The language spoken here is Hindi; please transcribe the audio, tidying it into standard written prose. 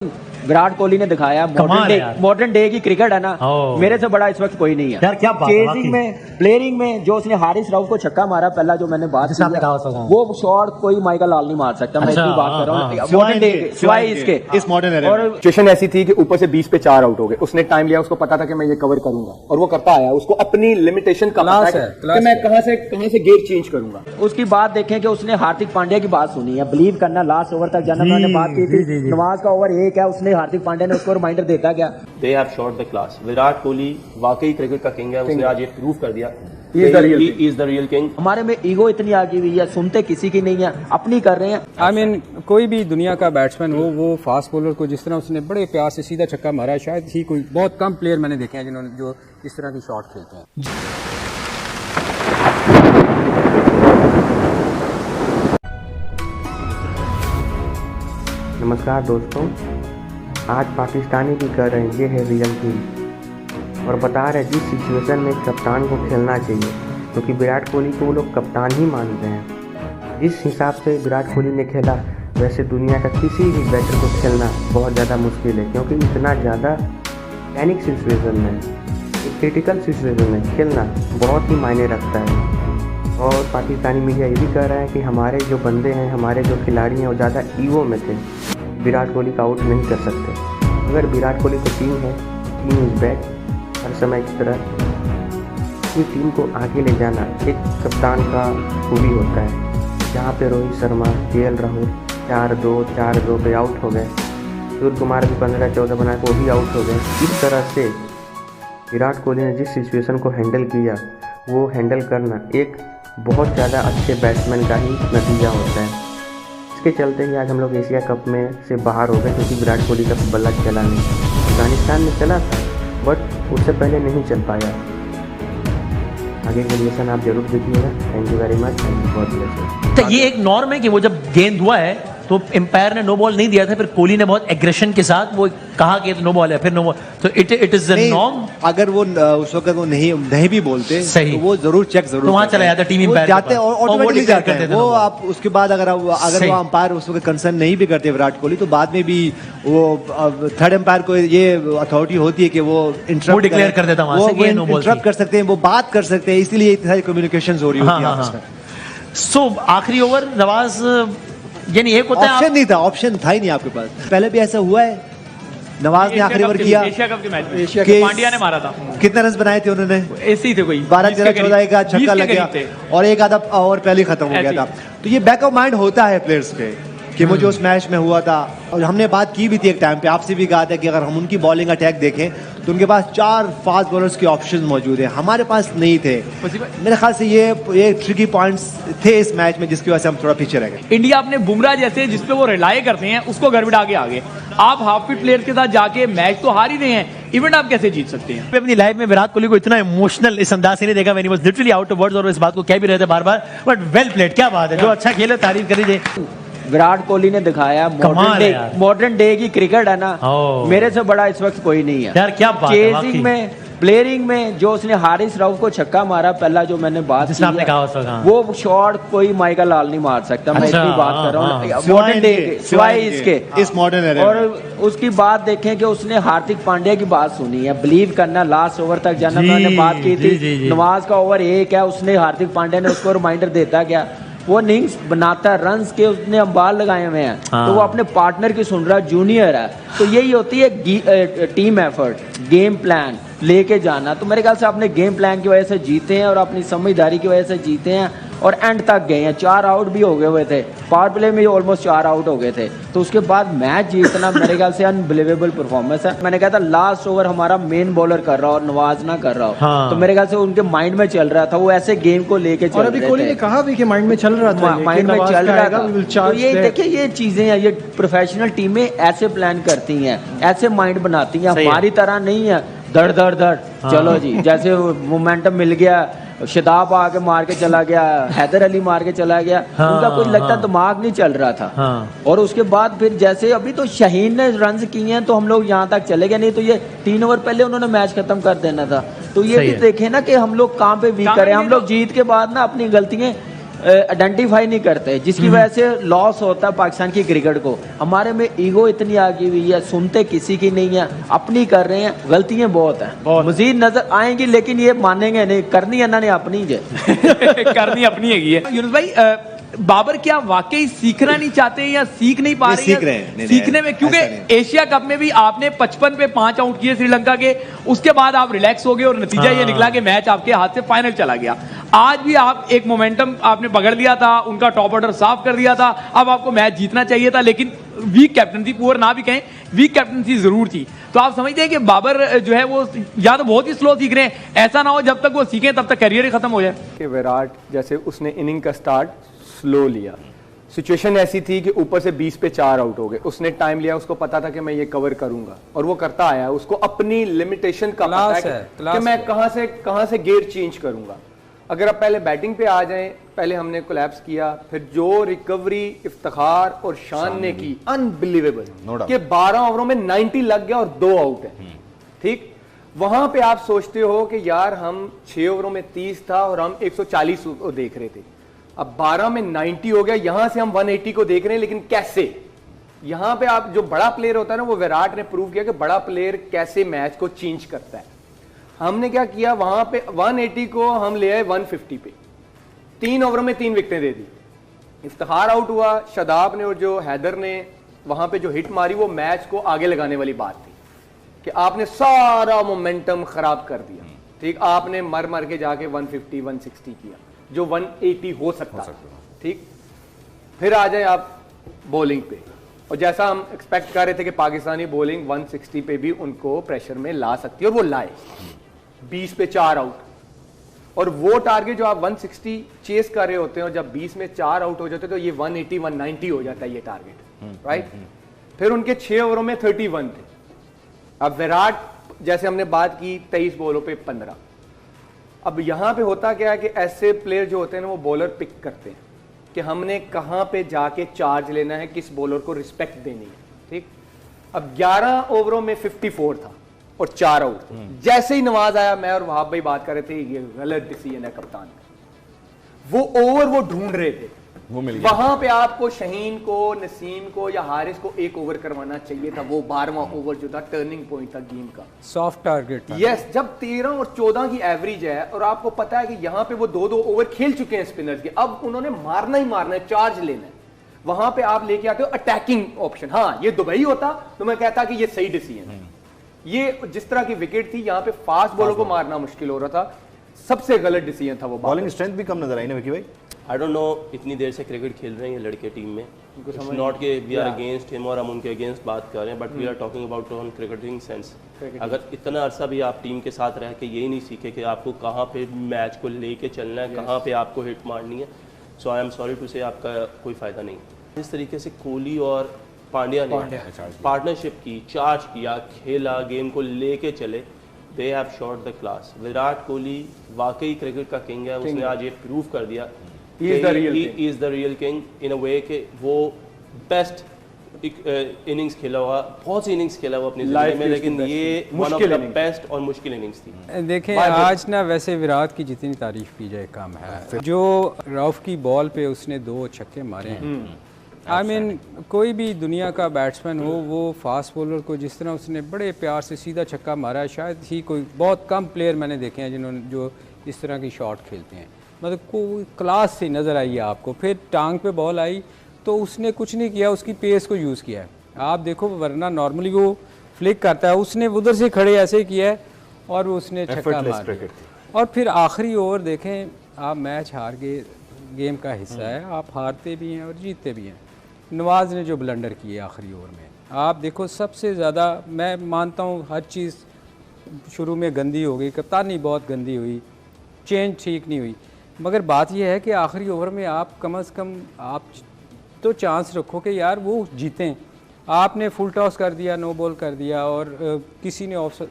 विराट कोहली ने दिखाया मॉडर्न डे की क्रिकेट है ना, मेरे से बड़ा इस वक्त कोई नहीं है। यार क्या बात है, चेजिंग में, प्लेयरिंग में जो उसने हारिस राउफ को छक्का मारा पहला, जो मैंने बात की, वो शॉट कोई माइकल लाल नहीं मार सकता। मैं इतनी बात कर रहा हूँ मॉडर्न डे के, सिवाय इसके इस मॉडर्न एरा और सिचुएशन ऐसी थी कि ऊपर से 20 पे 4 आउट हो गए। उसने टाइम लिया, उसको पता था कि मैं ये कवर करूंगा और वो करता आया। उसको अपनी लिमिटेशन का पता है कि मैं कहां से गेयर चेंज करूंगा। उसकी बात देखें कि उसने हार्दिक पांड्या की बात सुनी है, बिलीव करना लास्ट ओवर तक जाना। मैंने बात की थी, नवाज का ओवर 1 है, उसने हार्दिक पांड्या ने उसको रिमाइंडर देता क्या। They have shot the class. Virat Kohli वाकई क्रिकेट का किंग है, उसने आज ये प्रूव कर दिया। He is the real king. हमारे में ईगो इतनी आ गई हुई है, सुनते किसी की नहीं है, अपनी कर रहे हैं। I mean, कोई भी दुनिया का बैट्समैन हो, वो फास्ट बॉलर को जिस तरह उसने बड़े प्यार से सीधा छक्का मारा है, शायद ही कोई बहुत कम प्लेयर मैंने देखे हैं जिन्होंने जो इस तरह की शॉट खेलते हैं। नमस्कार दोस्तों, आज पाकिस्तानी भी कर रहे हैं, ये है रियल किंग, और बता रहे जिस सिचुएशन में कप्तान को खेलना चाहिए, क्योंकि विराट कोहली को वो लोग कप्तान ही मानते हैं। जिस हिसाब से विराट कोहली ने खेला, वैसे दुनिया का किसी भी बैटर को खेलना बहुत ज़्यादा मुश्किल है, क्योंकि इतना ज़्यादा पैनिक सिचुएशन में, एक क्रिटिकल सिचुएशन में खेलना बहुत ही मायने रखता है। और पाकिस्तानी मीडिया ये भी कह रहा है कि हमारे जो बंदे हैं, हमारे जो खिलाड़ी हैं, वो ज़्यादा ईगो में थे, विराट कोहली का आउट नहीं कर सकते। अगर विराट कोहली को टीम है, टीम इज़ बैक, हर समय की तरह अपनी टीम को आगे ले जाना एक कप्तान का खूबी होता है। जहाँ पे रोहित शर्मा, केएल राहुल 4-2 पे आउट हो गए, सूर्य कुमार भी 15-14 बना के वो भी आउट हो गए। इस तरह से विराट कोहली ने जिस सिचुएशन को हैंडल किया, वो हैंडल करना एक बहुत ज़्यादा अच्छे बैट्समैन का ही नतीजा होता है। इसके चलते ही आज हम लोग एशिया कप में से बाहर हो गए, क्योंकि विराट कोहली का बल्ला चला नहीं। अफगानिस्तान में चला था, बट उससे पहले नहीं चल पाया। आगे के रिलेशन आप जरूर देखिएगा। Thank you very much, thank you बहुत ब्लेस। तो ये एक नॉर्म है कि वो जब गेंद हुआ है तो एम्पायर ने नो बॉल नहीं दिया था, फिर कोहली ने बहुत एग्रेशन के साथ वो कहा कि नो बॉल है, फिर नो बॉल, तो इट इज द नॉर्म। अगर वो उस वक्त वो नहीं भी बोलते सही, तो वो जरूर चेक जरूर तो वहां चला जाता टीम एम्पायर जाते हैं, ऑटोमेटिकली जाते हैं वो। आप उसके बाद अगर वो अंपायर उस वक्त कंसर्न नहीं भी करते विराट कोहली, तो बाद में भी वो थर्ड एम्पायर को ये अथॉरिटी होती है कि वो इंटरप्ट डिक्लेयर कर देता, वो इंटरप्ट कर सकते हैं, वो बात कर सकते हैं, इसीलिए इतनी सारी कम्युनिकेशन हो रही होती है आपस में। सो आखिरी ओवर नवाज, यानी एक होता है ऑप्शन नहीं था, ऑप्शन था ही नहीं आपके पास। पहले भी ऐसा हुआ है, नवाज ने आखिरी ओवर किया, एशिया कप के मैच में पांड्या ने मारा था। कितने रन बनाए थे उन्होंने? ऐसे ही थे, कोई 12-13-14 का छक्का लग गया और एक आधा ओवर पहले खत्म हो गया था। तो ये बैक ऑफ माइंड होता है प्लेयर्स के कि मुझे उस मैच में हुआ था। और हमने बात की भी थी एक टाइम पे, आपसे भी कहा था कि अगर हम उनकी बॉलिंग अटैक देखें तो उनके पास 4 फास्ट बॉलर्स के ऑप्शंस मौजूद है, हमारे पास नहीं थे। मेरे ख्याल से ये ट्रिकी पॉइंट्स थे इस मैच में, जिसकी वजह से हम थोड़ा पीछे रह गए। इंडिया अपने बुमराह जैसे जिसपे वो रिलाय करते हैं उसको गड़बड़ा के आगे, आप हाफ फिट प्लेयर्स के साथ जाके मैच तो हार ही रहे हैं, इवेंट आप कैसे जीत सकते हैं? अपनी लाइफ में विराट कोहली को इतना इमोशनल इस अंदाज से नहीं देखा, मैंने बस लिटरली आउट ऑफ वर्ड्स, और इस बात को कह भी रहे थे बार बार, बट वेल प्लेड, क्या बात है, जो अच्छा खेले तारीफ करी दे। विराट कोहली ने दिखाया मॉडर्न डे की क्रिकेट है ना, मेरे से बड़ा इस वक्त कोई नहीं है। यार क्या बात है, चेजिंग में, प्लेयरिंग में जो उसने हारिस राउफ को छक्का मारा पहला, जो मैंने बात की है, वो शॉट कोई माइकल लाल नहीं मार सकता। मैं इतनी बात कर रहा हूँ मॉडर्न डे के, सिवाय इसके इस मॉडर्न एरा। और उसकी बात देखें कि उसने हार्दिक पांड्या की बात सुनी है, बिलीव करना लास्ट ओवर तक जाना। मैंने बात की थी, नवाज का ओवर 1 है, उसने हार्दिक पांड्या ने उसको रिमाइंडर देता क्या, वो इनिंग्स बनाता है, रन्स के उसने अंबार लगाए हुए हैं, तो वो अपने पार्टनर की सुन रहा, जूनियर है। तो यही होती है टीम एफर्ट, गेम प्लान लेके जाना। तो मेरे ख्याल से अपने गेम प्लान की वजह से जीते हैं और अपनी समझदारी की वजह से जीते हैं और एंड तक गए हैं। 4 आउट भी हो गए हुए थे, पावर प्ले में ऑलमोस्ट 4 आउट हो गए थे, तो उसके बाद मैच जीतना मेरे ख्याल से अनबिलीवेबल परफॉर्मेंस है। मैंने कहा था लास्ट ओवर हमारा मेन बॉलर कर रहा हो और नवाज ना कर रहा हो, तो मेरे ख्याल से उनके माइंड में चल रहा था, वो ऐसे गेम को लेके चल रहे थे। कोहली ने कहा भी कि माइंड में चल रहा था, माइंड में चल रहा था। तो ये देखिए, ये चीजें हैं, ये प्रोफेशनल टीमें ऐसे प्लान करती हैं, ऐसे माइंड बनाती हैं, हमारी तरह नहीं है धड़ धड़ धड़ चलो जी। जैसे मोमेंटम मिल गया, शदाब आके मार के चला गया, हैदर अली मार के चला गया, उनका कुछ लगता दिमाग नहीं चल रहा था। और उसके बाद फिर जैसे अभी तो शाहीन ने रन किए हैं तो हम लोग यहाँ तक चले गए, नहीं तो ये 3 ओवर पहले उन्होंने मैच खत्म कर देना था। तो ये भी देखें ना कि हम लोग कहाँ पे वीक करें। हम लोग जीत के बाद ना अपनी गलतियां आइडेंटिफाई नहीं करते, जिसकी वजह से लॉस होता है पाकिस्तान की क्रिकेट को। हमारे में ईगो इतनी आ गई हुई है, सुनते किसी की नहीं है, अपनी कर रहे हैं, गलतियां बहुत हैं, मजीद नजर आएंगी, लेकिन ये मानेंगे नहीं, करनी इन्होंने अपनी है करनी अपनी है। यूनुस भाई, बाबर क्या वाकई सीखना नहीं चाहते या सीख नहीं पा रहे? सीख रहे हैं। सीखने में, क्योंकि एशिया कप में भी आपने 55 पे 5 आउट किए श्रीलंका के, उसके बाद आप रिलैक्स हो गए और नतीजा ये निकला कि मैच आपके हाथ से फाइनल चला गया। आज भी आप एक मोमेंटम आपने पकड़ लिया था, उनका टॉप ऑर्डर साफ कर दिया था, अब आपको मैच जीतना चाहिए था, लेकिन वीक कैप्टनसी, पुअर ना भी कहें, वीक कैप्टनसी जरूर थी। तो आप समझते हैं कि बाबर जो है वो या तो बहुत ही स्लो सीख रहे हैं, ऐसा ना हो जब तक वो सीखें तब तक करियर ही खत्म हो जाए। कि विराट जैसे उसने इनिंग का स्टार्ट स्लो लिया, सिचुएशन ऐसी थी कि ऊपर से 20 पे 4 आउट हो गए, उसने टाइम लिया, उसको पता था कि मैं ये कवर करूंगा और वो करता आया, उसको अपनी लिमिटेशन का पता है कि मैं कहां से गियर चेंज करूंगा। अगर आप पहले बैटिंग पे आ जाएं, पहले हमने कोलैप्स किया, फिर जो रिकवरी इफ्तिखार और शान ने की, अनबिलीवेबल कि 12 ओवरों में 90 लग गया और 2 आउट है। ठीक, वहां पे आप सोचते हो कि यार हम 6 ओवरों में 30 था और हम 140 को देख रहे थे, अब 12 में 90 हो गया, यहां से हम 180 को देख रहे हैं, लेकिन कैसे? यहां पे आप, जो बड़ा प्लेयर होता है ना, वो विराट ने प्रूव किया कि बड़ा प्लेयर कैसे मैच को चेंज करता है। हमने क्या किया, वहां पे 180 को हम ले आए 150 पे, 3 ओवरों में 3 विकेटें दे दी, इफ्तिखार आउट हुआ, शादाब ने और जो हैदर ने वहां पे जो हिट मारी, वो मैच को आगे लगाने वाली बात थी कि आपने सारा मोमेंटम खराब कर दिया। ठीक, आपने मर मर के जाके 150 160 किया, जो 180 हो सकता है। ठीक, फिर आ जाए आप बॉलिंग पे, और जैसा हम एक्सपेक्ट कर रहे थे कि पाकिस्तानी बॉलिंग 160 पे भी उनको प्रेशर में ला सकती है, और वो लाए 20 पे 4 आउट, और वो टारगेट जो आप 160 चेस कर रहे होते हैं, और जब 20 में 4 आउट हो जाते हैं तो ये 180 190 हो जाता है ये टारगेट, राइट। फिर उनके 6 ओवरों में 31 थे। अब विराट, जैसे हमने बात की, 23 बॉलों पे 15। अब यहां पे होता क्या है कि ऐसे प्लेयर जो होते हैं ना, वो बॉलर पिक करते हैं कि हमने कहां पे जाके चार्ज लेना है, किस बॉलर को रिस्पेक्ट देनी है। ठीक, अब 11 ओवरों में 54 था और 4 आउट थे। जैसे ही नवाज आया, मैं और वहाब भाई बात कर रहे थे, ये गलत डिसीजन है कप्तान का। वो ओवर वो ढूंढ रहे थे, वो मिल गया। वहां पे आपको शहीन को, नसीम को या हारिस को 1 ओवर करवाना चाहिए था। वो 12वां ओवर जो था टर्निंग पॉइंट था गेम का, सॉफ्ट टारगेट था। यस, जब 13 और 14 की एवरेज है और आपको पता है कि यहां पे वो 2-2 ओवर खेल चुके हैं स्पिनर्स के, अब उन्होंने मारना ही मारना है, चार्ज लेना है, वहां पे आप लेके आते हो अटैकिंग ऑप्शन। हाँ, ये दुबई होता तो मैं कहता कि ये सही डिसीजन है। ये जिस तरह की विकेट थी, यहाँ पे फास्ट बॉलर को मारना मुश्किल हो रहा था, सबसे गलत डिसीजन था वो। बॉलिंग स्ट्रेंथ भी कम नजर आई ना विकी भाई। आई डोंट नो, इतनी देर से क्रिकेट खेल रहे हैं ये लड़के टीम में, नॉट के वी आर अगेंस्ट हिम और हम उनके अगेंस्ट बात कर रहे हैं, but we are talking about on cricketing sense. अगर इतना अरसा भी आप टीम के साथ रह के यही नहीं सीखे कि आपको कहाँ पे मैच को लेके चलना है, कहाँ पे आपको हिट मारनी है, सो आई एम सॉरी टू से आपका कोई फ़ायदा नहीं। इस तरीके से कोहली और पांड्या ने पार्टनरशिप की, चार्ज किया, खेला, गेम को लेके चले, they have shot the class. Virat Kohli वाकई क्रिकेट का किंग है, उसने आज ये प्रूव कर दिया He is the real king in a way कि वो बेस्ट इनिंग्स खेला हुआ, बहुत सी इनिंग्स खेला हुआ अपनी जिंदगी में, लेकिन ये वन ऑफ द बेस्ट और मुश्किल इनिंग्स थी। देखें, आज ना वैसे विराट की जितनी तारीफ की जाए कम है। जो रऊफ की बॉल पे उसने 2 छक्के मारे हैं, आई मीन कोई भी दुनिया का बैट्समैन हो, वो फास्ट बॉलर को जिस तरह उसने बड़े प्यार से सीधा छक्का मारा है, शायद ही कोई, बहुत कम प्लेयर मैंने देखे हैं जिन्होंने जो इस तरह की शॉट खेलते हैं। मतलब कोई क्लास से नज़र आई है आपको। फिर टांग पे बॉल आई तो उसने कुछ नहीं किया, उसकी पेस को यूज़ किया है। आप देखो, वरना नॉर्मली वो फ्लिक करता है, उसने उधर से खड़े ऐसे किया है और उसने छक्का मार दिया। और फिर आखिरी ओवर देखें, आप मैच हार गए, गेम का हिस्सा है, आप हारते भी हैं और जीतते भी हैं। नवाज ने जो ब्लंडर किए आखिरी ओवर में, आप देखो, सबसे ज़्यादा मैं मानता हूँ हर चीज़ शुरू में गंदी हो गई, कप्तानी बहुत गंदी हुई, चेंज ठीक नहीं हुई, मगर बात यह है कि आखिरी ओवर में आप कम से कम आप तो चांस रखो कि यार वो जीतें। आपने फुल टॉस कर दिया, नो बॉल कर दिया और किसी ने ऑफ